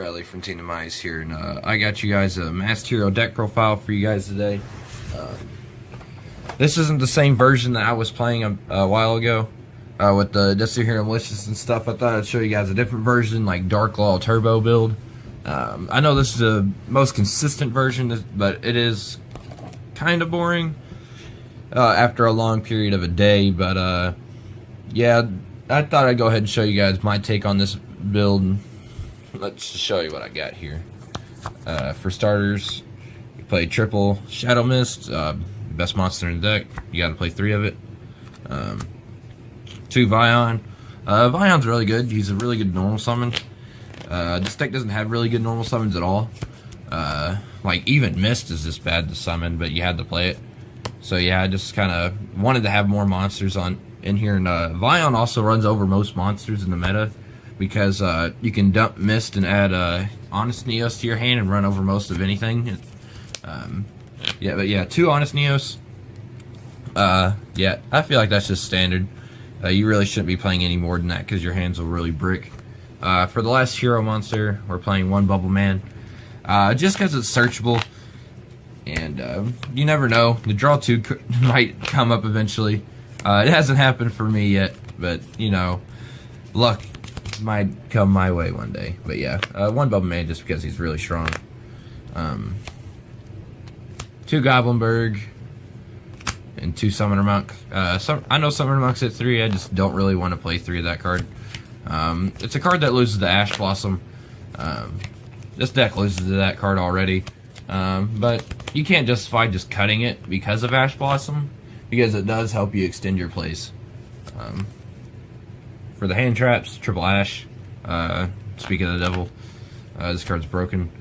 Bradley from TeamDemise here, and I got you guys a Masked Hero deck profile for you guys today. This isn't the same version that I was playing a while ago with the Destiny Hero Malicious and stuff. I thought I'd show you guys a different version, like Dark Law Turbo build. I know this is the most consistent version, but it is kind of boring after a long period of a day. But yeah, I thought I'd go ahead and show you guys my take on this build. Let's just show you what I got here. For starters, you play triple Shadow Mist, best monster in the deck. You got to play 3 of it. 2 Vion. Vion's really good. He's a really good normal summon. This deck doesn't have really good normal summons at all. Like even Mist is just bad to summon, but you had to play it. So yeah, I just kind of wanted to have more monsters in here. And Vion also runs over most monsters in the meta, because you can dump Mist and add Honest Neos to your hand and run over most of anything. Yeah, but yeah, 2 Honest Neos. Yeah, I feel like that's just standard. You really shouldn't be playing any more than that, because your hands will really brick. For the last hero monster, we're playing 1 Bubble Man. Just because it's searchable, and you never know. The draw 2 might come up eventually. It hasn't happened for me yet, but you know, luck might come my way one day. But yeah, 1 Bubble Man just because he's really strong. 2 Goblinberg and 2 Summoner Monk. I know Summoner Monk's at 3. I just don't really want to play 3 of that card. It's a card that loses to Ash Blossom. This deck loses to that card already. But you can't justify just cutting it because of Ash Blossom, because it does help you extend your plays. For the hand traps, triple Ash. Speak of the devil. This card's broken.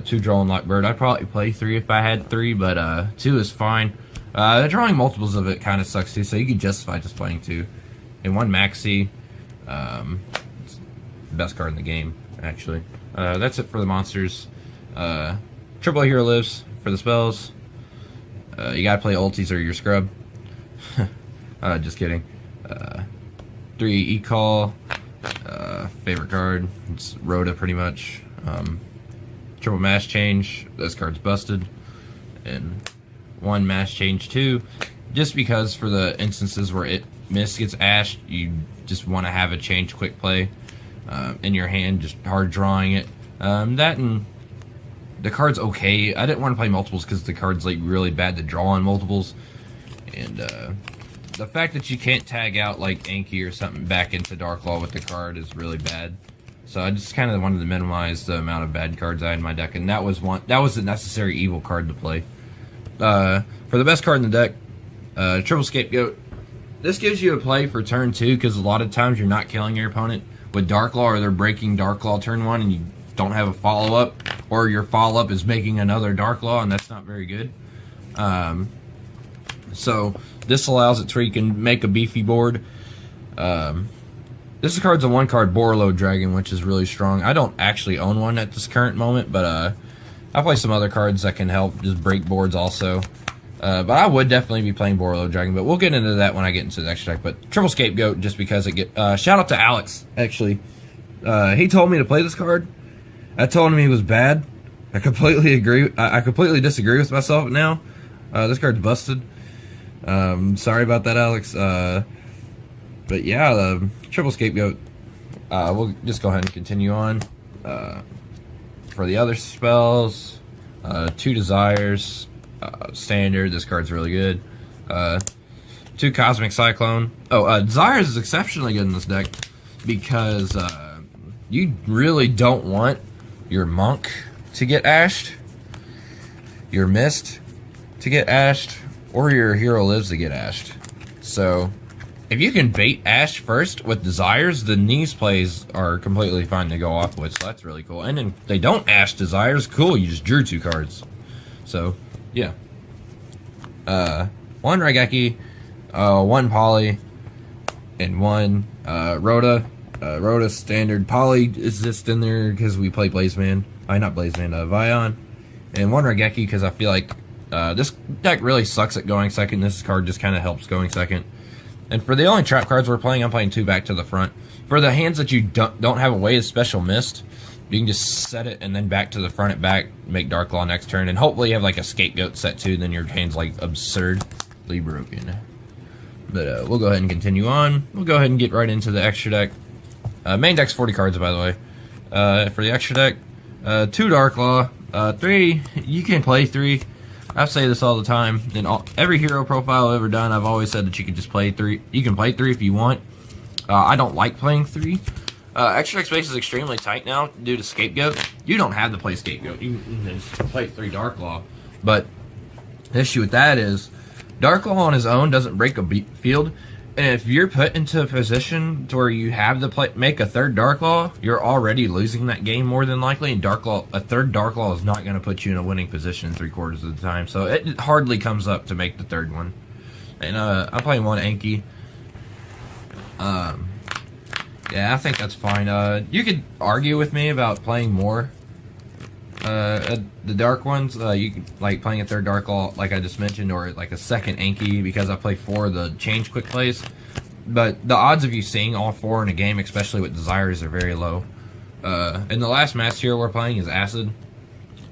2 Draw and Lockbird. I'd probably play 3 if I had 3, but 2 is fine. Drawing multiples of it kind of sucks too, so you could justify just playing 2. And 1 Maxi. It's the best card in the game, actually. That's it for the monsters. Triple Hero Lives for the spells. You gotta play ultis or your scrub. Just kidding. 3 E-Call. Favorite card. It's Rhoda, pretty much. Triple Mass Change. This card's busted. And 1 Mass Change 2. Just because for the instances where Mist gets ashed, you just want to have a change quick play in your hand, just hard drawing it. That and the card's okay. I didn't want to play multiples because the card's like really bad to draw on multiples. And the fact that you can't tag out like Anki or something back into Dark Law with the card is really bad. So I just kind of wanted to minimize the amount of bad cards I had in my deck, and that was the necessary evil card to play. For the best card in the deck, triple Scapegoat. This gives you a play for turn 2, because a lot of times you're not killing your opponent with Dark Law, or they're breaking Dark Law turn 1 and you don't have a follow-up, or your follow-up is making another Dark Law, and that's not very good. So this allows it to where you can make a beefy board. This card's a 1-card Borreload Dragon, which is really strong. I don't actually own one at this current moment, but I play some other cards that can help just break boards also. But I would definitely be playing Borreload Dragon, but we'll get into that when I get into the next deck. But triple Scapegoat, just because it shout out to Alex, actually. He told me to play this card. I told him he was bad. I completely agree. I completely disagree with myself now. This card's busted. Sorry about that, Alex. But yeah, triple Scapegoat. We'll just go ahead and continue on. For the other spells, 2 Desires. Standard. This card's really good. 2 Cosmic Cyclone. Desires is exceptionally good in this deck, because you really don't want your Monk to get ashed, your Mist to get ashed, or your Hero Lives to get ashed. So if you can bait Ash first with Desires, then these plays are completely fine to go off with, so that's really cool. And then if they don't ash Desires, cool, you just drew 2 cards. So yeah. 1 Raigeki, 1 Poly, and 1 Rhoda. Rhoda standard. Poly is just in there because we play Blazeman. Not Blazeman, Vion. And 1 Raigeki because I feel like this deck really sucks at going second. This card just kind of helps going second. And for the only trap cards we're playing, I'm playing 2 back to the front. For the hands that you don't have a way of Special Mist, You can just set it and then back to the front and back, make Dark Law next turn, and hopefully you have like a Scapegoat set too, then your hand's like absurdly broken. But we'll go ahead and continue on. We'll go ahead and get right into the extra deck. Main deck's 40 cards, by the way. For the extra deck, 2 Dark Law, 3, you can play 3. I say this all the time. In every hero profile I've ever done, I've always said that you can just play 3. You can play 3 if you want. I don't like playing 3. Extra deck space is extremely tight now due to Scapegoat. You don't have to play Scapegoat. You can just play 3 Dark Law. But the issue with that is Dark Law on his own doesn't break a field. And if you're put into a position to where you have to make a 3rd Dark Law, you're already losing that game more than likely. And a 3rd Dark Law is not going to put you in a winning position in 3/4 of the time. So it hardly comes up to make the 3rd one. And I'm playing 1 Anki. Yeah, I think that's fine. You could argue with me about playing more the dark ones. You could, like playing a 3rd Dark Law, like I just mentioned, or like a 2nd Anki, because I play 4 of the change quick plays. But the odds of you seeing all 4 in a game, especially with Desires, are very low. And the last master hero we're playing is Acid.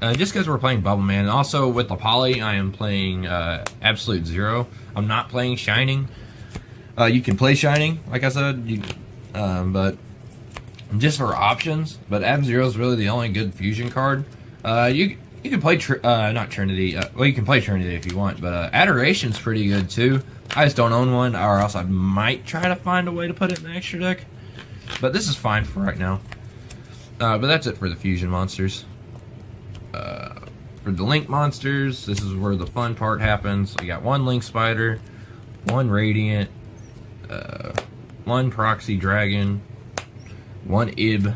Just because we're playing Bubble Man. And also with the Poly, I am playing Absolute Zero. I'm not playing Shining. You can play Shining, like I said, but just for options. But Ab-Zero is really the only good fusion card. You can play not Trinity. Well, you can play Trinity if you want, but Adoration's pretty good too. I just don't own one, or else I might try to find a way to put it in the extra deck. But this is fine for right now. But that's it for the fusion monsters. For the Link monsters, this is where the fun part happens. We got 1 Link Spider, 1 Radiant, 1 Proxy Dragon, 1 Ib,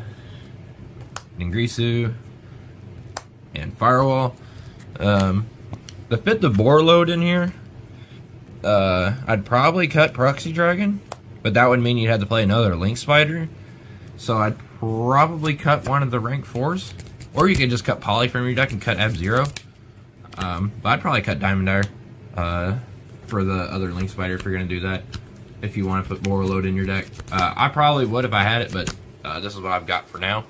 Ningrisu, and Firewall. To fit the boar load in here, I'd probably cut Proxy Dragon, but that would mean you'd have to play another Link Spider. So I'd probably cut one of the rank 4s, or you could just cut Poly from your deck and cut Ab-Zero. But I'd probably cut Diamond Dire for the other Link Spider if you're going to do that, if you want to put boar load in your deck. I probably would if I had it, but this is what I've got for now.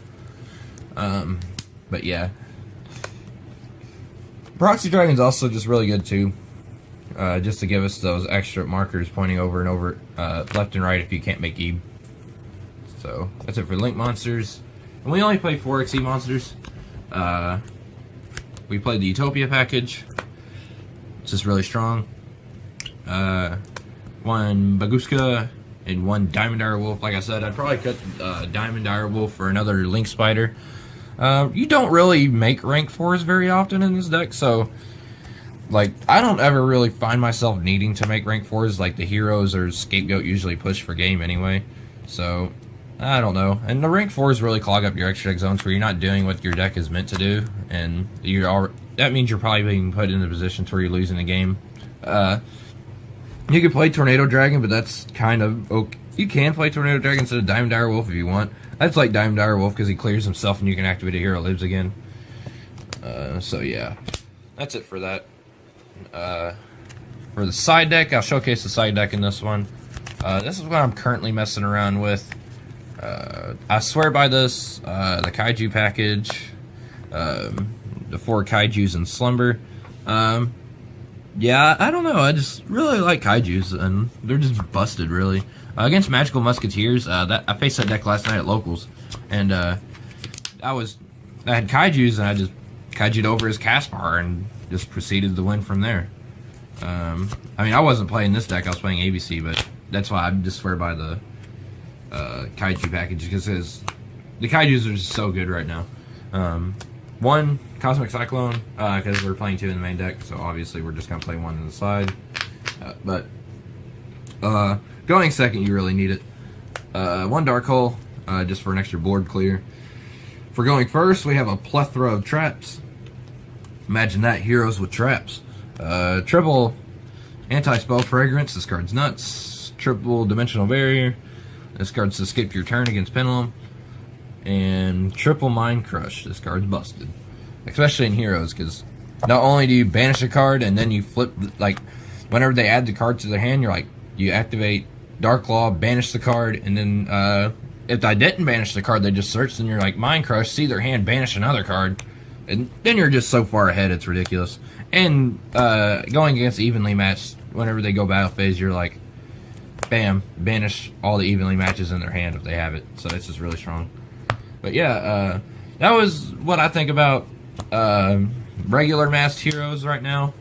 But yeah. Proxy Dragon's also just really good too. Just to give us those extra markers pointing over and over, left and right if you can't make Eve. So that's it for Link monsters. And we only play 4 XE monsters. We played the Utopia package. It's just really strong. 1 Baguska and 1 Diamond Dire Wolf. Like I said, I'd probably cut Diamond Dire Wolf for another Link Spider. You don't really make rank 4s very often in this deck, so like I don't ever really find myself needing to make rank 4s. Like the heroes or Scapegoat usually push for game anyway, so I don't know. And the rank 4s really clog up your extra deck zones where you're not doing what your deck is meant to do, and that means you're probably being put in a position where you're losing the game. You can play Tornado Dragon, but that's kind of okay. You can play Tornado Dragon instead of Diamond Dire Wolf if you want. I'd like Diamond Dire Wolf because he clears himself and you can activate a hero lives again. So yeah, that's it for that. For the side deck, I'll showcase the side deck in this one. This is what I'm currently messing around with. I swear by this, the Kaiju package, the 4 Kaijus in Slumber. Yeah, I don't know, I just really like Kaijus, and they're just busted, really. Against Magical Musketeers, I faced that deck last night at Locals, and I had Kaijus, and I just Kaiju'd over his Caspar, and just proceeded to win from there. I mean, I wasn't playing this deck, I was playing ABC, but that's why I just swear by the Kaiju package, because the Kaijus are just so good right now. 1 Cosmic Cyclone, because we're playing 2 in the main deck, so obviously we're just going to play 1 on the side. But going second, you really need it. 1 Dark Hole, just for an extra board clear. For going first, we have a plethora of traps. Imagine that, heroes with traps. Triple Anti-Spell Fragrance, this card's nuts. Triple Dimensional Barrier, this card's to skip your turn against Pendulum. And Triple Mind Crush, this card's busted. Especially in heroes, because not only do you banish a card and then you flip, like, whenever they add the card to their hand, you activate Dark Claw, banish the card, and then if I didn't banish the card they just searched, then you're like Mind Crush, see their hand, banish another card, and then you're just so far ahead, it's ridiculous. And going against evenly matched, whenever they go battle phase, you're like, bam, banish all the evenly matches in their hand if they have it. So it's just really strong. But yeah, that was what I think about regular masked heroes right now.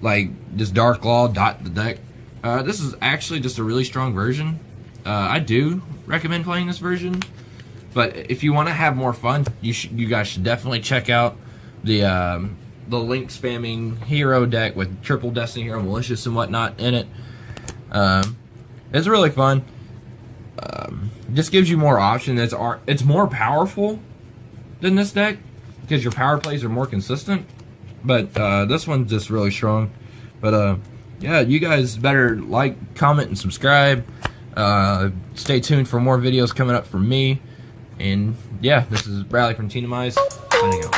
Like just Dark Law dot the deck. This is actually just a really strong version. I do recommend playing this version, but if you want to have more fun, you guys should definitely check out the link spamming hero deck with triple Destiny Hero, Malicious, and whatnot in it. It's really fun. Just gives you more options. It's more powerful than this deck because your power plays are more consistent. But this one's just really strong. But yeah, you guys better like, comment, and subscribe. Stay tuned for more videos coming up from me. And yeah, this is Bradley from TeamDemise signing out.